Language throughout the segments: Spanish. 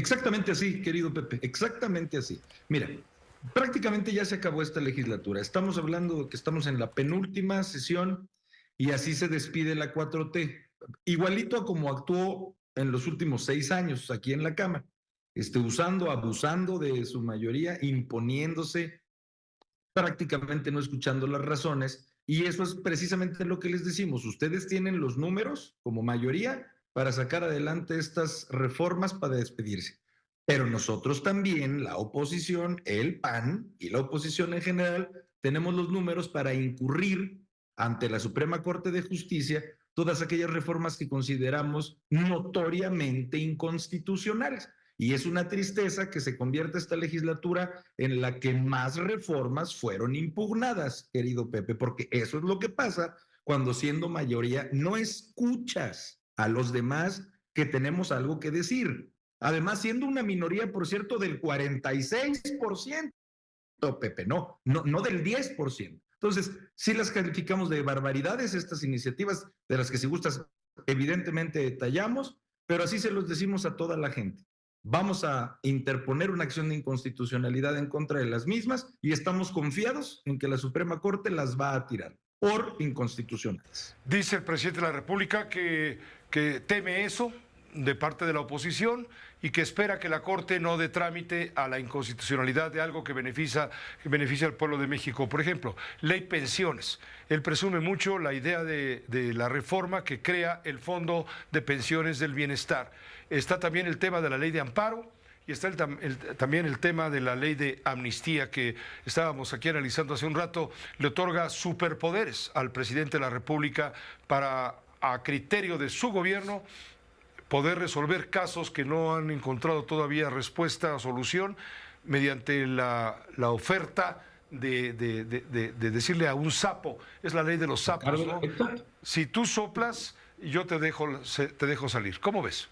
Exactamente así, querido Pepe, exactamente así. Mira, prácticamente ya se acabó esta legislatura. Estamos hablando de que estamos en la penúltima sesión y así se despide la 4T. Igualito a como actuó en los últimos 6 años aquí en la Cámara, usando, abusando de su mayoría, imponiéndose, prácticamente no escuchando las razones. Y eso es precisamente lo que les decimos. Ustedes tienen los números como mayoría para sacar adelante estas reformas para despedirse. Pero nosotros también, la oposición, el PAN y la oposición en general, tenemos los números para incurrir ante la Suprema Corte de Justicia todas aquellas reformas que consideramos notoriamente inconstitucionales. Y es una tristeza que se convierta esta legislatura en la que más reformas fueron impugnadas, querido Pepe, porque eso es lo que pasa cuando siendo mayoría no escuchas a los demás que tenemos algo que decir. Además, siendo una minoría, por cierto, del 46%, Pepe, no del 10%. Entonces, sí las calificamos de barbaridades estas iniciativas, de las que si gustas, evidentemente detallamos, pero así se los decimos a toda la gente. Vamos a interponer una acción de inconstitucionalidad en contra de las mismas y estamos confiados en que la Suprema Corte las va a tirar por inconstitucionales. Dice el presidente de la República que teme eso de parte de la oposición y que espera que la Corte no dé trámite a la inconstitucionalidad de algo que beneficia al pueblo de México. Por ejemplo, ley pensiones. Él presume mucho la idea de la reforma que crea el Fondo de Pensiones del Bienestar. Está también el tema de la ley de amparo. Y está también el tema de la ley de amnistía que estábamos aquí analizando hace un rato. Le otorga superpoderes al presidente de la República para, a criterio de su gobierno, poder resolver casos que no han encontrado todavía respuesta o solución mediante la oferta de decirle a un sapo. Es la ley de los sapos, ¿no? Si tú soplas, yo te dejo salir. ¿Cómo ves?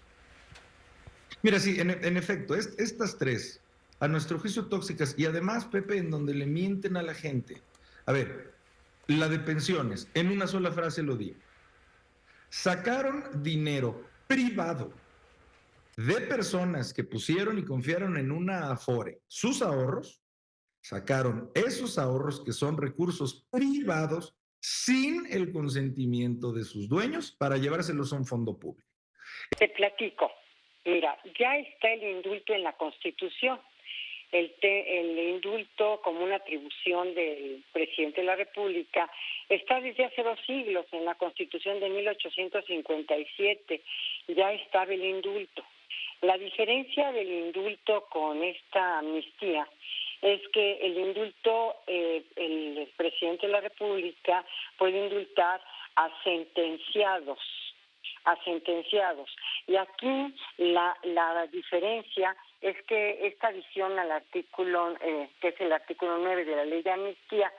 Mira, sí, en efecto, estas tres, a nuestro juicio tóxicas, y además, Pepe, en donde le mienten a la gente. A ver, la de pensiones, en una sola frase lo digo. Sacaron dinero privado de personas que pusieron y confiaron en una Afore sus ahorros, sacaron esos ahorros que son recursos privados sin el consentimiento de sus dueños para llevárselos a un fondo público. Te platico. Mira, ya está el indulto en la Constitución. El indulto como una atribución del presidente de la República está desde hace 2 siglos en la Constitución de 1857. Ya estaba el indulto. La diferencia del indulto con esta amnistía es que el indulto, el presidente de la República puede indultar a sentenciados. Y aquí la diferencia es que esta adición al artículo, que es el artículo 9 de la Ley de Amnistía,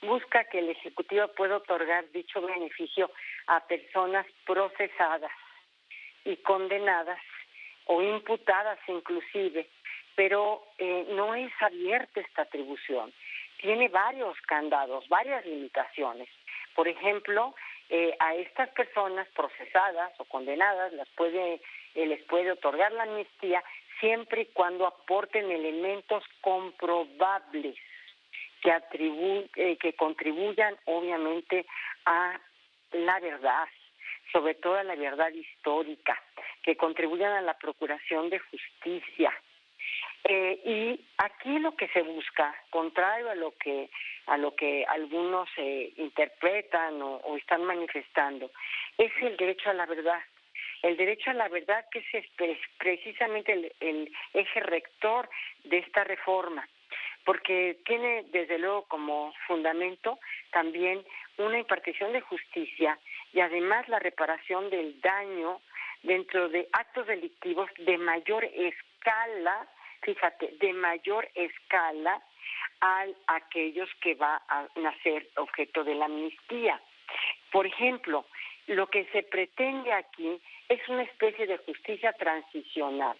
busca que el Ejecutivo pueda otorgar dicho beneficio a personas procesadas y condenadas o imputadas inclusive, pero no es abierta esta atribución. Tiene varios candados, varias limitaciones. Por ejemplo, a estas personas procesadas o condenadas les puede otorgar la amnistía siempre y cuando aporten elementos comprobables que contribuyan obviamente a la verdad, sobre todo a la verdad histórica, que contribuyan a la procuración de justicia. Y aquí lo que se busca, contrario a lo que algunos interpretan o están manifestando, es el derecho a la verdad. El derecho a la verdad, que es precisamente el eje rector de esta reforma, porque tiene desde luego como fundamento también una impartición de justicia y además la reparación del daño dentro de actos delictivos de mayor escala, fíjate, de mayor escala a aquellos que va a nacer objeto de la amnistía. Por ejemplo, lo que se pretende aquí es una especie de justicia transicional.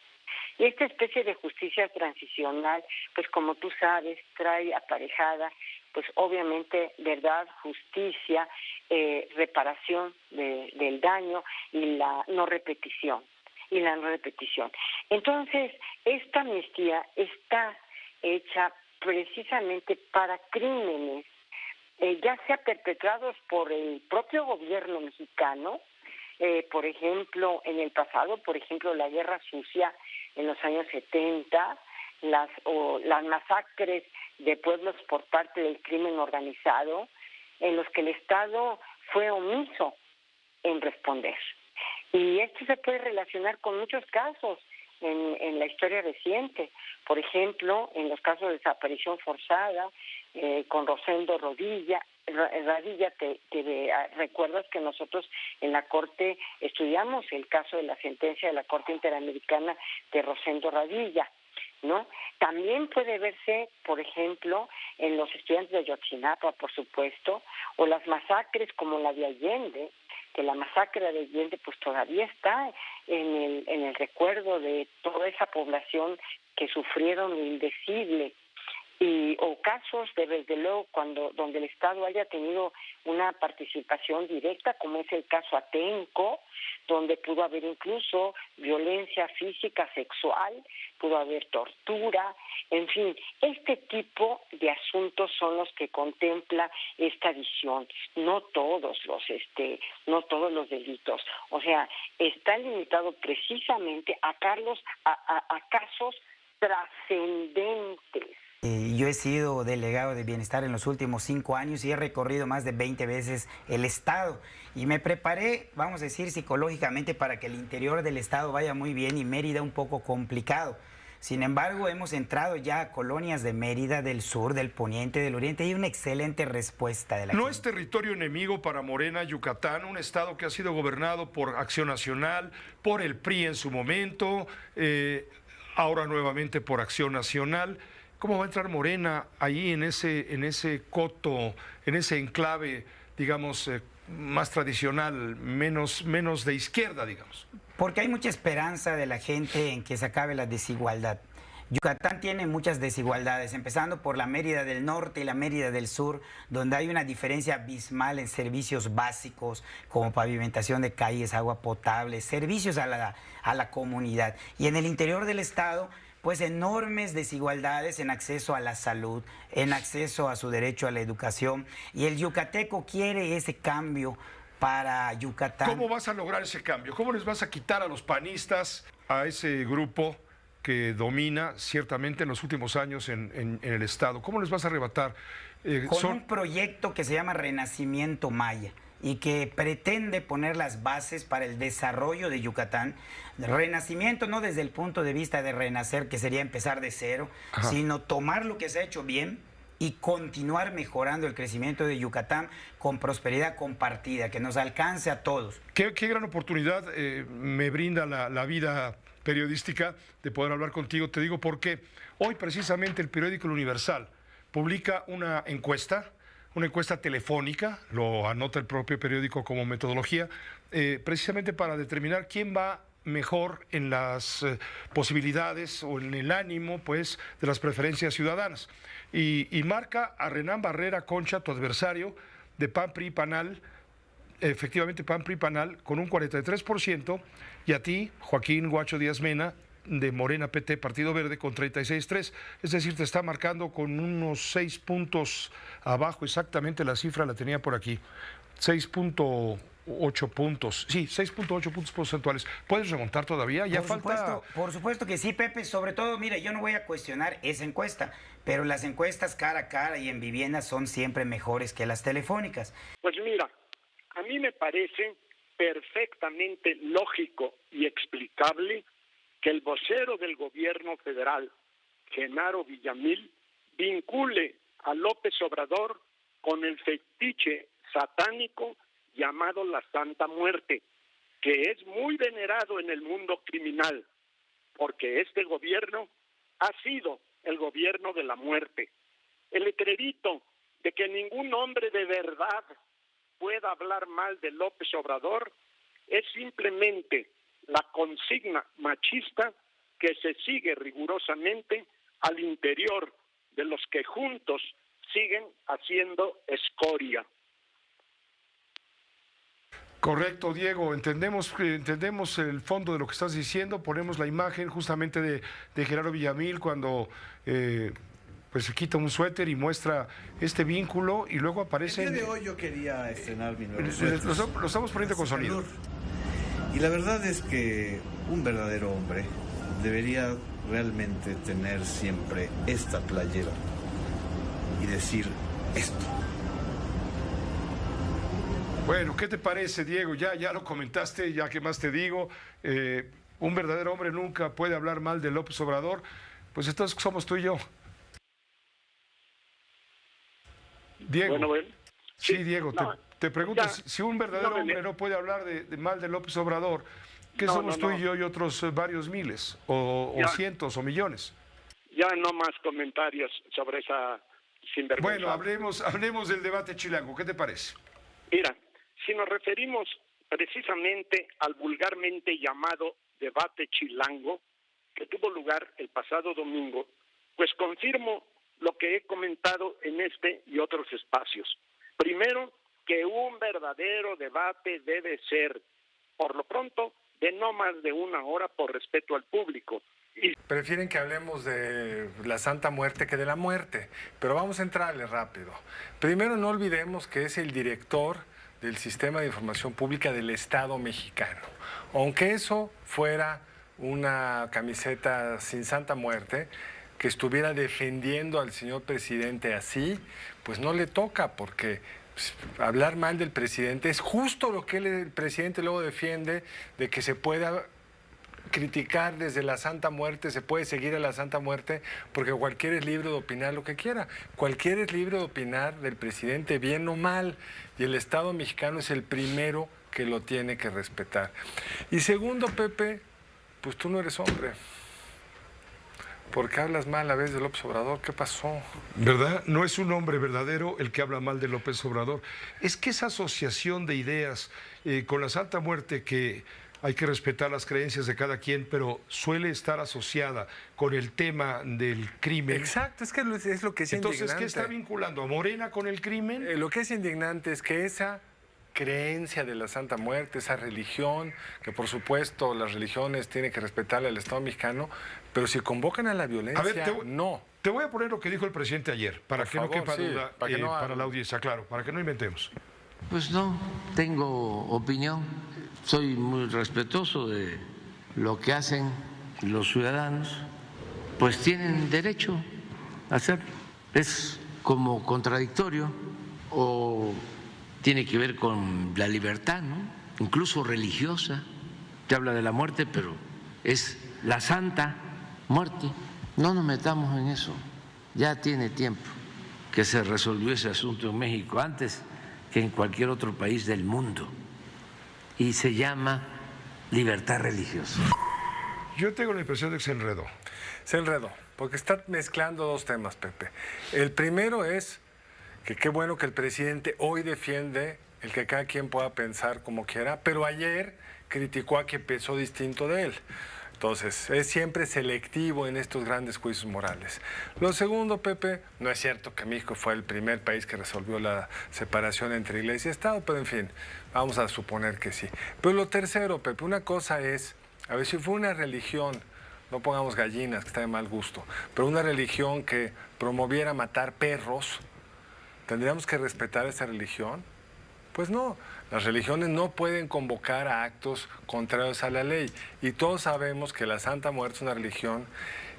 Y esta especie de justicia transicional, pues como tú sabes, trae aparejada, pues obviamente verdad, justicia, reparación del daño y la no repetición. y la no repetición. Entonces, esta amnistía está hecha precisamente para crímenes, ya sea perpetrados por el propio gobierno mexicano, por ejemplo, en el pasado, por ejemplo, la Guerra Sucia en los años 70, las masacres de pueblos por parte del crimen organizado, en los que el Estado fue omiso en responder. Y esto se puede relacionar con muchos casos en la historia reciente. Por ejemplo, en los casos de desaparición forzada, con Rosendo Radilla, te recuerdas que nosotros en la Corte estudiamos el caso de la sentencia de la Corte Interamericana de Rosendo Radilla, ¿no? También puede verse, por ejemplo, en los estudiantes de Ayotzinapa, por supuesto, o las masacres como la de Allende, que la masacre de Allende pues todavía está en el recuerdo de toda esa población que sufrieron lo indecible. O casos desde luego donde el Estado haya tenido una participación directa, como es el caso Atenco, donde pudo haber incluso violencia física, sexual, pudo haber tortura, en fin, este tipo de asuntos son los que contempla esta visión, no todos los delitos, o sea, está limitado precisamente a casos trascendentes. Yo he sido delegado de bienestar en los últimos 5 años y he recorrido más de 20 veces el estado y me preparé, vamos a decir, psicológicamente para que el interior del estado vaya muy bien y Mérida un poco complicado. Sin embargo, hemos entrado ya a colonias de Mérida, del sur, del poniente, del oriente y una excelente respuesta de la gente. No es territorio enemigo para Morena, Yucatán, un estado que ha sido gobernado por Acción Nacional, por el PRI en su momento, ahora nuevamente por Acción Nacional. ¿Cómo va a entrar Morena ahí en ese coto, en ese enclave, digamos, más tradicional, menos de izquierda, digamos? Porque hay mucha esperanza de la gente en que se acabe la desigualdad. Yucatán tiene muchas desigualdades, empezando por la Mérida del norte y la Mérida del sur, donde hay una diferencia abismal en servicios básicos como pavimentación de calles, agua potable, servicios a la comunidad. Y en el interior del estado, pues enormes desigualdades en acceso a la salud, en acceso a su derecho a la educación. Y el yucateco quiere ese cambio para Yucatán. ¿Cómo vas a lograr ese cambio? ¿Cómo les vas a quitar a los panistas, a ese grupo que domina ciertamente en los últimos años en el Estado? ¿Cómo les vas a arrebatar? Con un proyecto que se llama Renacimiento Maya y que pretende poner las bases para el desarrollo de Yucatán. Renacimiento no desde el punto de vista de renacer, que sería empezar de cero, ajá, sino tomar lo que se ha hecho bien y continuar mejorando el crecimiento de Yucatán con prosperidad compartida, que nos alcance a todos. Qué gran oportunidad me brinda la vida periodística de poder hablar contigo. Te digo porque hoy precisamente el periódico El Universal publica una encuesta telefónica, lo anota el propio periódico como metodología, precisamente para determinar quién va mejor en las posibilidades o en el ánimo, pues, de las preferencias ciudadanas. Y marca a Renán Barrera Concha, tu adversario, de PAN, PRI, PANAL, efectivamente PAN, PRI, PANAL, con un 43%, y a ti, Joaquín Guacho Díaz Mena, de Morena, PT, Partido Verde, con 36.3, es decir, te está marcando con unos 6 puntos abajo, exactamente la cifra la tenía por aquí, 6.8 puntos, sí, 6.8 puntos porcentuales. ¿Puedes remontar todavía? Ya falta... Por supuesto que sí, Pepe, sobre todo, mire, yo no voy a cuestionar esa encuesta, pero las encuestas cara a cara y en vivienda son siempre mejores que las telefónicas. Pues mira, a mí me parece perfectamente lógico y explicable que el vocero del gobierno federal, Genaro Villamil, vincule a López Obrador con el fetiche satánico llamado la Santa Muerte, que es muy venerado en el mundo criminal, porque este gobierno ha sido el gobierno de la muerte. El letrerito de que ningún hombre de verdad pueda hablar mal de López Obrador es simplemente la consigna machista que se sigue rigurosamente al interior de los que juntos siguen haciendo escoria. Correcto, Diego, entendemos el fondo de lo que estás diciendo, ponemos la imagen justamente de Genaro Villamil cuando pues se quita un suéter y muestra este vínculo y luego aparece... El día de hoy yo quería estrenar mi nuevo Lo suéter. estamos poniendo con sonido. Y la verdad es que un verdadero hombre debería realmente tener siempre esta playera y decir esto. Bueno, ¿qué te parece, Diego? Ya lo comentaste, ya que más te digo, un verdadero hombre nunca puede hablar mal de López Obrador, pues entonces somos tú y yo. Diego. Bueno. Sí, Diego, no, te pregunto, ya, si un verdadero hombre no puede hablar de mal de López Obrador, ¿qué somos tú y yo y otros varios miles, o cientos, o millones? Ya no más comentarios sobre esa sinvergüenza. Bueno, hablemos del debate chilango, ¿qué te parece? Mira, si nos referimos precisamente al vulgarmente llamado debate chilango que tuvo lugar el pasado domingo, pues confirmo lo que he comentado en este y otros espacios. Primero, que un verdadero debate debe ser, por lo pronto, de no más de 1 hora por respeto al público. Prefieren que hablemos de la Santa Muerte que de la muerte, pero vamos a entrarle rápido. Primero, no olvidemos que es el director del Sistema de Información Pública del Estado mexicano. Aunque eso fuera una camiseta sin Santa Muerte, que estuviera defendiendo al señor presidente así, pues no le toca, porque pues, hablar mal del presidente es justo lo que el presidente luego defiende, de que se pueda criticar desde la Santa Muerte, se puede seguir a la Santa Muerte, porque cualquiera es libre de opinar lo que quiera. Cualquiera es libre de opinar del presidente, bien o mal, y el Estado mexicano es el primero que lo tiene que respetar. Y segundo, Pepe, pues tú no eres hombre. ¿Por qué hablas mal a la vez de López Obrador? ¿Qué pasó? ¿Verdad? No es un hombre verdadero el que habla mal de López Obrador. Es que esa asociación de ideas con la Santa Muerte, que hay que respetar las creencias de cada quien, pero suele estar asociada con el tema del crimen. Exacto, es que es lo que es Entonces, indignante. ¿qué está vinculando a Morena con el crimen? Lo que es indignante es que esa creencia de la Santa Muerte, esa religión, que por supuesto las religiones tienen que respetarle al Estado mexicano, pero si convocan a la violencia, A ver, no. Te voy a poner lo que dijo el presidente ayer, para Por que favor, no quepa sí, duda para que no para la audiencia, claro, para que no inventemos. Pues no tengo opinión, soy muy respetuoso de lo que hacen los ciudadanos, pues tienen derecho a hacerlo. Es como contradictorio o tiene que ver con la libertad, ¿no? Incluso religiosa. Te habla de la muerte, pero es la Santa Muerte. No nos metamos en eso. Ya tiene tiempo que se resolvió ese asunto en México, antes que en cualquier otro país del mundo. Y se llama libertad religiosa. Yo tengo la impresión de que se enredó. Se enredó, porque está mezclando dos temas, Pepe. El primero es que qué bueno que el presidente hoy defiende el que cada quien pueda pensar como quiera, pero ayer criticó a quien pensó distinto de él. Entonces, es siempre selectivo en estos grandes juicios morales. Lo segundo, Pepe, no es cierto que México fue el primer país que resolvió la separación entre Iglesia y Estado, pero en fin, vamos a suponer que sí. Pero lo tercero, Pepe, una cosa es, a ver, si fue una religión, no pongamos gallinas, que está de mal gusto, pero una religión que promoviera matar perros, ¿tendríamos que respetar esa religión? Pues no, las religiones no pueden convocar a actos contrarios a la ley. Y todos sabemos que la Santa Muerte es una religión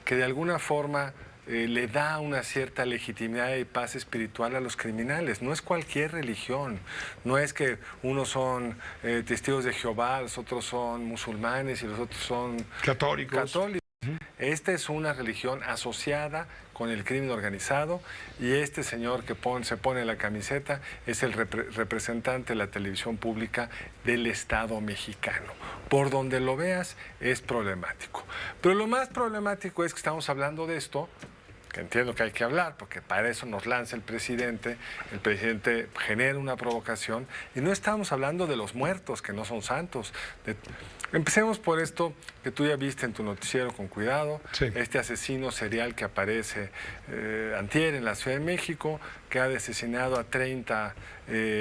que de alguna forma le da una cierta legitimidad y paz espiritual a los criminales. No es cualquier religión, no es que unos son testigos de Jehová, los otros son musulmanes y los otros son Católicos. Esta es una religión asociada con el crimen organizado y este señor que se pone la camiseta es el representante de la televisión pública del Estado mexicano. Por donde lo veas es problemático. Pero lo más problemático es que estamos hablando de esto, que entiendo que hay que hablar, porque para eso nos lanza el presidente genera una provocación, y no estamos hablando de los muertos, que no son santos. Empecemos por esto que tú ya viste en tu noticiero con cuidado, sí. Este asesino serial que aparece antier en la Ciudad de México, que ha asesinado a 30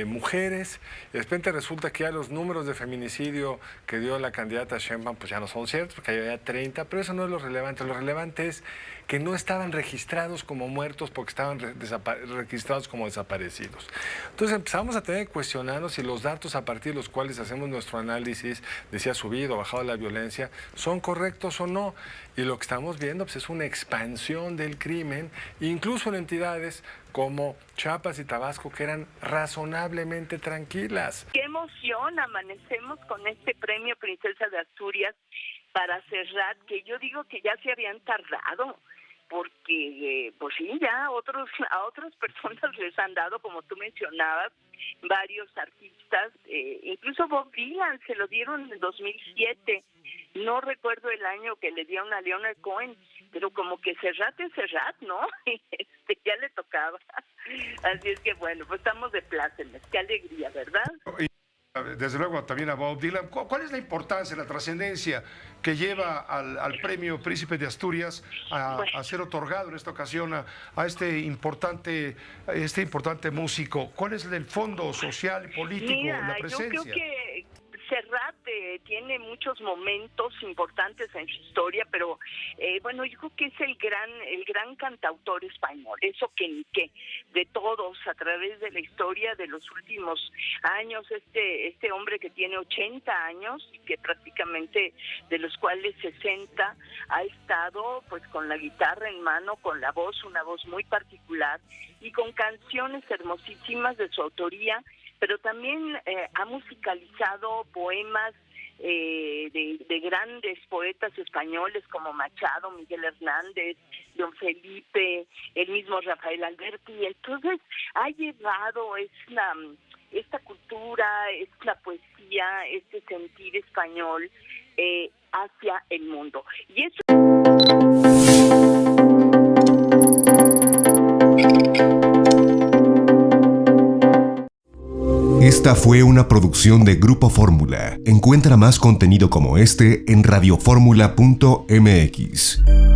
mujeres. Y de repente resulta que ya los números de feminicidio que dio la candidata Sheinbaum pues ya no son ciertos, porque había 30, pero eso no es lo relevante. Lo relevante es que no estaban registrados como muertos porque estaban registrados como desaparecidos. Entonces empezamos a tener que cuestionarnos si los datos a partir de los cuales hacemos nuestro análisis de si ha subido o bajado la violencia son correctos o no. Y lo que estamos viendo pues, es una expansión del crimen, incluso en entidades como Chiapas y Tabasco, que eran razonablemente tranquilas. Qué emoción, amanecemos con este premio Princesa de Asturias para Serrat, que yo digo que ya se habían tardado, porque pues sí, ya a otras personas les han dado, como tú mencionabas, varios artistas, incluso Bob Dylan se lo dieron en 2007, no recuerdo el año que le dieron a Leonard Cohen, pero como que Serrat es Serrat, ¿no? Ya le tocaba. Así es que bueno, pues estamos de plácemes, qué alegría, ¿verdad? Desde luego también a Bob Dylan. ¿Cuál es la importancia, la trascendencia que lleva al premio Príncipe de Asturias a ser otorgado en esta ocasión a este importante músico? ¿Cuál es el fondo social y político, la presencia? Yo creo que Serrat tiene muchos momentos importantes en su historia, pero bueno, yo creo que es el gran cantautor español, eso que de todos a través de la historia de los últimos años, este hombre que tiene 80 años y que prácticamente de los cuales 60 ha estado pues con la guitarra en mano, con la voz, una voz muy particular y con canciones hermosísimas de su autoría, pero también ha musicalizado poemas de grandes poetas españoles como Machado, Miguel Hernández, Don Felipe, el mismo Rafael Alberti. Entonces ha llevado esta cultura, esta poesía, este sentir español hacia el mundo. Y eso... Esta fue una producción de Grupo Fórmula. Encuentra más contenido como este en radioformula.mx.